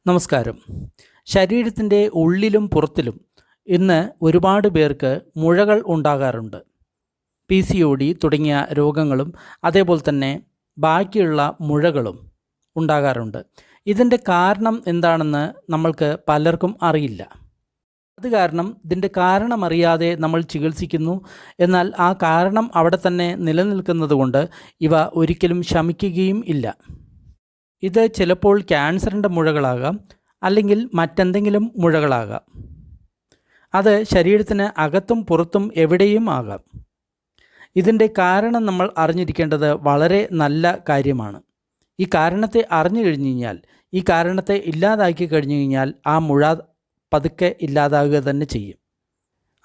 നമസ്കാരം. ശരീരത്തിൻ്റെ ഉള്ളിലും പുറത്തിലും ഇന്ന് ഒരുപാട് പേർക്ക് മുഴകൾ ഉണ്ടാകാറുണ്ട്. PCOD തുടങ്ങിയ രോഗങ്ങളും അതേപോലെ തന്നെ ബാക്കിയുള്ള മുഴകളും ഉണ്ടാകാറുണ്ട്. ഇതിൻ്റെ കാരണം എന്താണെന്ന് നമ്മൾക്ക് പലർക്കും അറിയില്ല. അത് കാരണം ഇതിൻ്റെ കാരണമറിയാതെ നമ്മൾ ചികിത്സിക്കുന്നു. എന്നാൽ ആ കാരണം അവിടെ തന്നെ നിലനിൽക്കുന്നത് കൊണ്ട് ഇവ ഒരിക്കലും ശമിക്കുകയും ഇല്ല. ഇത് ചിലപ്പോൾ ക്യാൻസറിൻ്റെ മുഴകളാകാം, അല്ലെങ്കിൽ മറ്റെന്തെങ്കിലും മുഴകളാകാം. അത് ശരീരത്തിന് അകത്തും പുറത്തും എവിടെയും ആകാം. ഇതിൻ്റെ കാരണം നമ്മൾ അറിഞ്ഞിരിക്കേണ്ടത് വളരെ നല്ല കാര്യമാണ്. ഈ കാരണത്തെ അറിഞ്ഞു കഴിഞ്ഞു കഴിഞ്ഞാൽ, ഈ കാരണത്തെ ഇല്ലാതാക്കി കഴിഞ്ഞു കഴിഞ്ഞാൽ ആ മുഴ പതുക്കെ ഇല്ലാതാകുക തന്നെ ചെയ്യും.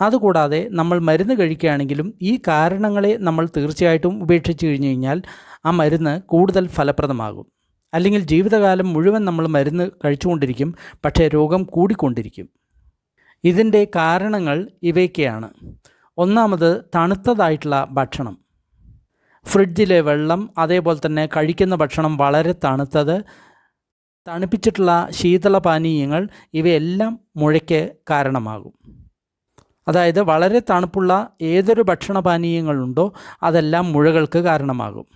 അതുകൂടാതെ നമ്മൾ മരുന്ന് കഴിക്കുകയാണെങ്കിലും ഈ കാരണങ്ങളെ നമ്മൾ തീർച്ചയായിട്ടും ഉപേക്ഷിച്ച് കഴിഞ്ഞു കഴിഞ്ഞാൽ ആ മരുന്ന് കൂടുതൽ ഫലപ്രദമാകും. അല്ലെങ്കിൽ ജീവിതകാലം മുഴുവൻ നമ്മൾ മരുന്ന് കഴിച്ചുകൊണ്ടിരിക്കും, പക്ഷേ രോഗം കൂടിക്കൊണ്ടിരിക്കും. ഇതിൻ്റെ കാരണങ്ങൾ ഇവയൊക്കെയാണ്. ഒന്നാമത്, തണുത്തതായിട്ടുള്ള ഭക്ഷണം. ഫ്രിഡ്ജിലെ വെള്ളം, അതേപോലെ തന്നെ കഴിക്കുന്ന ഭക്ഷണം വളരെ തണുത്തത്, തണുപ്പിച്ചിട്ടുള്ള ശീതളപാനീയങ്ങൾ, ഇവയെല്ലാം മുഴയ്ക്ക് കാരണമാകും. അതായത് വളരെ തണുപ്പുള്ള ഏതൊരു ഭക്ഷണപാനീയങ്ങളുണ്ടോ അതെല്ലാം മുഴകൾക്ക് കാരണമാകും.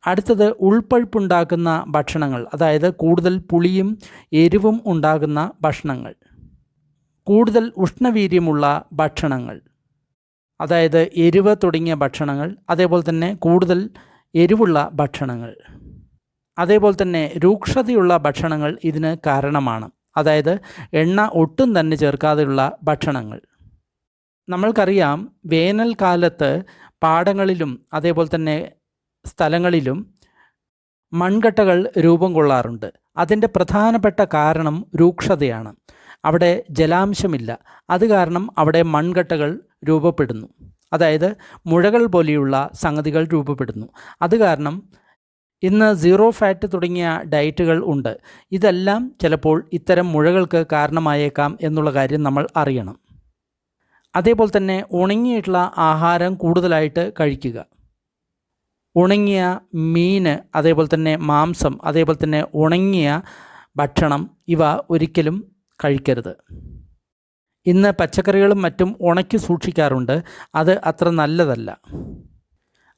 അടുത്തത്, ഉൾപ്പഴുപ്പുണ്ടാക്കുന്ന ഭക്ഷണങ്ങൾ, അതായത് കൂടുതൽ പുളിയും എരിവും ഉണ്ടാകുന്ന ഭക്ഷണങ്ങൾ. കൂടുതൽ ഉഷ്ണവീര്യമുള്ള ഭക്ഷണങ്ങൾ, അതായത് എരിവ് തുടങ്ങിയ ഭക്ഷണങ്ങൾ, അതേപോലെ തന്നെ കൂടുതൽ എരിവുള്ള ഭക്ഷണങ്ങൾ, അതേപോലെ തന്നെ രൂക്ഷതയുള്ള ഭക്ഷണങ്ങൾ ഇതിന് കാരണമാണ്. അതായത് എണ്ണ ഒട്ടും തന്നെ ചേർക്കാതെയുള്ള ഭക്ഷണങ്ങൾ. നമ്മൾക്കറിയാം, വേനൽക്കാലത്ത് പാടങ്ങളിലും അതേപോലെ തന്നെ സ്ഥലങ്ങളിലും മൺകട്ടകൾ രൂപം കൊള്ളാറുണ്ട്. അതിൻ്റെ പ്രധാനപ്പെട്ട കാരണം രൂക്ഷതയാണ്. അവിടെ ജലാംശമില്ല. അത് കാരണം അവിടെ മൺകട്ടകൾ രൂപപ്പെടുന്നു. അതായത് മുഴകൾ പോലെയുള്ള സംഗതികൾ രൂപപ്പെടുന്നു. അത് കാരണം ഇന്ന് 0 ഫാറ്റ് തുടങ്ങിയ ഡയറ്റുകൾ ഉണ്ട്. ഇതെല്ലാം ചിലപ്പോൾ ഇത്തരം മുഴകൾക്ക് കാരണമായേക്കാം എന്നുള്ള കാര്യം നമ്മൾ അറിയണം. അതേപോലെ തന്നെ ഉണങ്ങിയിട്ടുള്ള ആഹാരം കൂടുതലായിട്ട് കഴിക്കുക. ഉണങ്ങിയ മീൻ, അതേപോലെ തന്നെ മാംസം, അതേപോലെ തന്നെ ഉണങ്ങിയ ഭക്ഷണം, ഇവ ഒരിക്കലും കഴിക്കരുത്. ഇന്ന് പച്ചക്കറികളും മറ്റും ഉണക്കി സൂക്ഷിക്കാറുണ്ട്. അത് അത്ര നല്ലതല്ല.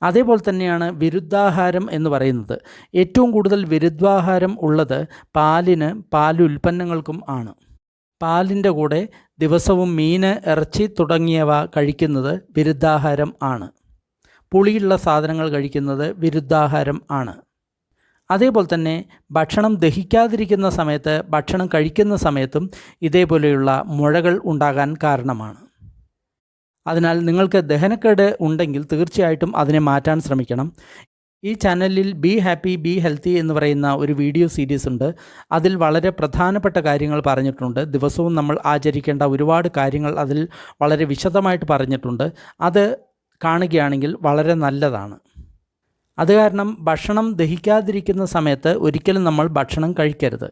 അതേപോലെ തന്നെയാണ് വിരുദ്ധാഹാരം എന്ന് പറയുന്നത്. ഏറ്റവും കൂടുതൽ വിരുദ്ധാഹാരം ഉള്ളത് പാലിന്, പാലുൽപ്പന്നങ്ങൾക്കും ആണ്. പാലിൻ്റെ കൂടെ ദിവസവും മീൻ, ഇറച്ചി തുടങ്ങിയവ കഴിക്കുന്നത് വിരുദ്ധാഹാരം ആണ്. പുളിയുള്ള സാധനങ്ങൾ കഴിക്കുന്നത് വിരുദ്ധാഹാരം ആണ്. അതേപോലെ തന്നെ ഭക്ഷണം ദഹിക്കാതിരിക്കുന്ന സമയത്ത് ഭക്ഷണം കഴിക്കുന്ന സമയത്തും ഇതേപോലെയുള്ള മുഴകൾ ഉണ്ടാകാൻ കാരണമാണ്. അതിനാൽ നിങ്ങൾക്ക് ദഹനക്കേട് ഉണ്ടെങ്കിൽ തീർച്ചയായിട്ടും അതിനെ മാറ്റാൻ ശ്രമിക്കണം. ഈ ചാനലിൽ ബി ഹാപ്പി ബി ഹെൽത്തി എന്ന് പറയുന്ന ഒരു വീഡിയോ സീരീസ് ഉണ്ട്. അതിൽ വളരെ പ്രധാനപ്പെട്ട കാര്യങ്ങൾ പറഞ്ഞിട്ടുണ്ട്. ദിവസവും നമ്മൾ ആചരിക്കേണ്ട ഒരുപാട് കാര്യങ്ങൾ അതിൽ വളരെ വിശദമായിട്ട് പറഞ്ഞിട്ടുണ്ട്. അത് കാണുകയാണെങ്കിൽ വളരെ നല്ലതാണ്. അത് കാരണം ഭക്ഷണം ദഹിക്കാതിരിക്കുന്ന സമയത്ത് ഒരിക്കലും നമ്മൾ ഭക്ഷണം കഴിക്കരുത്.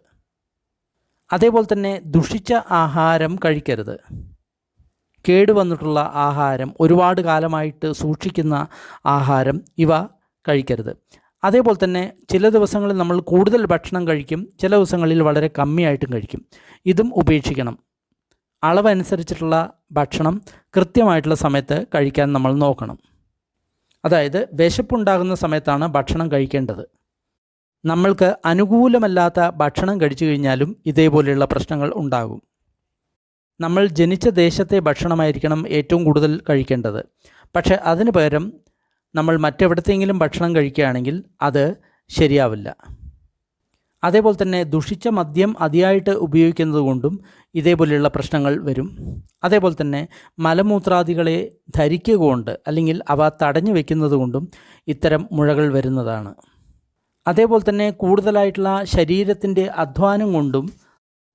അതേപോലെ തന്നെ ദുഷിച്ച ആഹാരം കഴിക്കരുത്. കേടുവന്നിട്ടുള്ള ആഹാരം, ഒരുപാട് കാലമായിട്ട് സൂക്ഷിക്കുന്ന ആഹാരം, ഇവ കഴിക്കരുത്. അതേപോലെ തന്നെ ചില ദിവസങ്ങളിൽ നമ്മൾ കൂടുതൽ ഭക്ഷണം കഴിക്കും, ചില ദിവസങ്ങളിൽ വളരെ കമ്മിയായിട്ടും കഴിക്കും. ഇതും ഉപേക്ഷിക്കണം. അളവനുസരിച്ചിട്ടുള്ള ഭക്ഷണം കൃത്യമായിട്ടുള്ള സമയത്ത് കഴിക്കാൻ നമ്മൾ നോക്കണം. അതായത് വിശപ്പുണ്ടാകുന്ന സമയത്താണ് ഭക്ഷണം കഴിക്കേണ്ടത്. നമ്മൾക്ക് അനുകൂലമല്ലാത്ത ഭക്ഷണം കഴിച്ചു കഴിഞ്ഞാലും ഇതേപോലെയുള്ള പ്രശ്നങ്ങൾ ഉണ്ടാകും. നമ്മൾ ജനിച്ച ദേശത്തെ ഭക്ഷണമായിരിക്കണം ഏറ്റവും കൂടുതൽ കഴിക്കേണ്ടത്. പക്ഷേ അതിന് പകരം നമ്മൾ മറ്റെവിടത്തെങ്കിലും ഭക്ഷണം കഴിക്കുകയാണെങ്കിൽ അത് ശരിയാവില്ല. അതേപോലെ തന്നെ ദുഷിച്ച മദ്യം അതിയായിട്ട് ഉപയോഗിക്കുന്നത് കൊണ്ടും ഇതേപോലെയുള്ള പ്രശ്നങ്ങൾ വരും. അതേപോലെ തന്നെ മലമൂത്രാദികളെ ധരിക്കുക കൊണ്ട്, അല്ലെങ്കിൽ അവ തടഞ്ഞു വയ്ക്കുന്നത് കൊണ്ടും ഇത്തരം മുഴകൾ വരുന്നതാണ്. അതേപോലെ തന്നെ കൂടുതലായിട്ടുള്ള ശരീരത്തിൻ്റെ അധ്വാനം കൊണ്ടും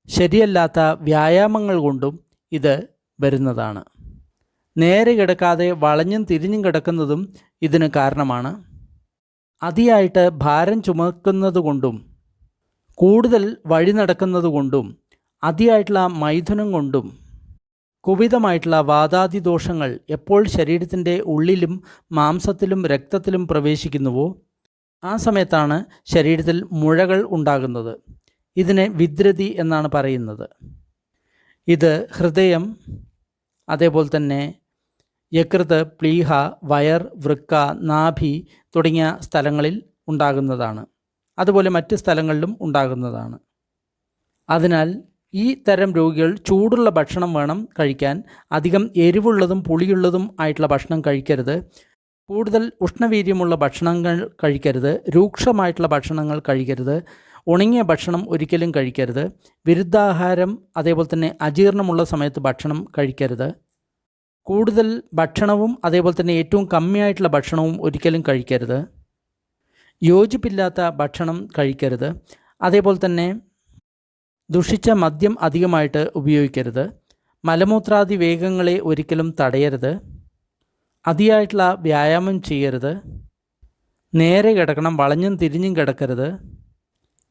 ശരിയല്ലാത്ത വ്യായാമങ്ങൾ കൊണ്ടും ഇത് വരുന്നതാണ്. നേരെ കിടക്കാതെ വളഞ്ഞും തിരിഞ്ഞും കിടക്കുന്നതും ഇതിന് കാരണമാണ്. അതിയായിട്ട് ഭാരം ചുമക്കുന്നത് കൊണ്ടും, കൂടുതൽ വഴി നടക്കുന്നത് കൊണ്ടും, അതിയായിട്ടുള്ള മൈഥുനം കൊണ്ടും, കുപിതമായിട്ടുള്ള വാതാദി ദോഷങ്ങൾ എപ്പോൾ ശരീരത്തിൻ്റെ ഉള്ളിലും മാംസത്തിലും രക്തത്തിലും പ്രവേശിക്കുന്നുവോ ആ സമയത്താണ് ശരീരത്തിൽ മുഴകൾ ഉണ്ടാകുന്നത്. ഇതിനെ വിദ്രതി എന്നാണ് പറയുന്നത്. ഇത് ഹൃദയം, അതേപോലെ തന്നെ യകൃത്, പ്ലീഹ, വയർ, വൃക്ക, നാഭി തുടങ്ങിയ സ്ഥലങ്ങളിൽ ഉണ്ടാകുന്നതാണ്. അതുപോലെ മറ്റ് സ്ഥലങ്ങളിലും ഉണ്ടാകുന്നതാണ്. അതിനാൽ ഈ തരം രോഗികൾ ചൂടുള്ള ഭക്ഷണം വേണം കഴിക്കാൻ. അധികം എരിവുള്ളതും പുളിയുള്ളതും ആയിട്ടുള്ള ഭക്ഷണം കഴിക്കരുത്. കൂടുതൽ ഉഷ്ണവീര്യമുള്ള ഭക്ഷണങ്ങൾ കഴിക്കരുത്. രൂക്ഷമായിട്ടുള്ള ഭക്ഷണങ്ങൾ കഴിക്കരുത്. ഉണങ്ങിയ ഭക്ഷണം ഒരിക്കലും കഴിക്കരുത്. വിരുദ്ധാഹാരം, അതേപോലെ തന്നെ അജീർണമുള്ള സമയത്ത് ഭക്ഷണം കഴിക്കരുത്. കൂടുതൽ ഭക്ഷണവും അതേപോലെ തന്നെ ഏറ്റവും കമ്മിയായിട്ടുള്ള ഭക്ഷണവും ഒരിക്കലും കഴിക്കരുത്. യോജിപ്പില്ലാത്ത ഭക്ഷണം കഴിക്കരുത്. അതേപോലെ തന്നെ ദുഷിച്ച മദ്യം അധികമായിട്ട് ഉപയോഗിക്കരുത്. മലമൂത്രാദി വേഗങ്ങളെ ഒരിക്കലും തടയരുത്. അതിയായിട്ടുള്ള വ്യായാമം ചെയ്യരുത്. നേരെ കിടക്കണം, വളഞ്ഞും തിരിഞ്ഞും കിടക്കരുത്.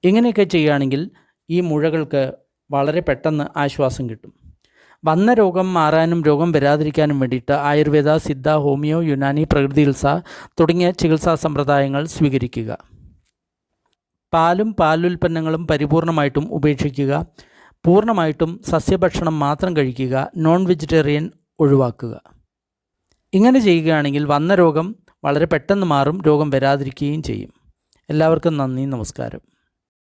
ഇങ്ങനെയൊക്കെ ചെയ്യുകയാണെങ്കിൽ ഈ മുഴകൾക്ക് വളരെ പെട്ടെന്ന് ആശ്വാസം കിട്ടും. വന്ന രോഗം മാറാനും രോഗം വരാതിരിക്കാനും വേണ്ടിയിട്ട് ആയുർവേദ, സിദ്ധ, ഹോമിയോ, യുനാനി, പ്രകൃതി ചികിത്സ തുടങ്ങിയ ചികിത്സാ സമ്പ്രദായങ്ങൾ സ്വീകരിക്കുക. പാലും പാലുൽപ്പന്നങ്ങളും പരിപൂർണമായിട്ടും ഉപേക്ഷിക്കുക. പൂർണ്ണമായിട്ടും സസ്യഭക്ഷണം മാത്രം കഴിക്കുക. നോൺ വെജിറ്റേറിയൻ ഒഴിവാക്കുക. ഇങ്ങനെ ചെയ്യുകയാണെങ്കിൽ വന്ന രോഗം വളരെ പെട്ടെന്ന് മാറും, രോഗം വരാതിരിക്കുകയും ചെയ്യും. എല്ലാവർക്കും നന്ദി, നമസ്കാരം.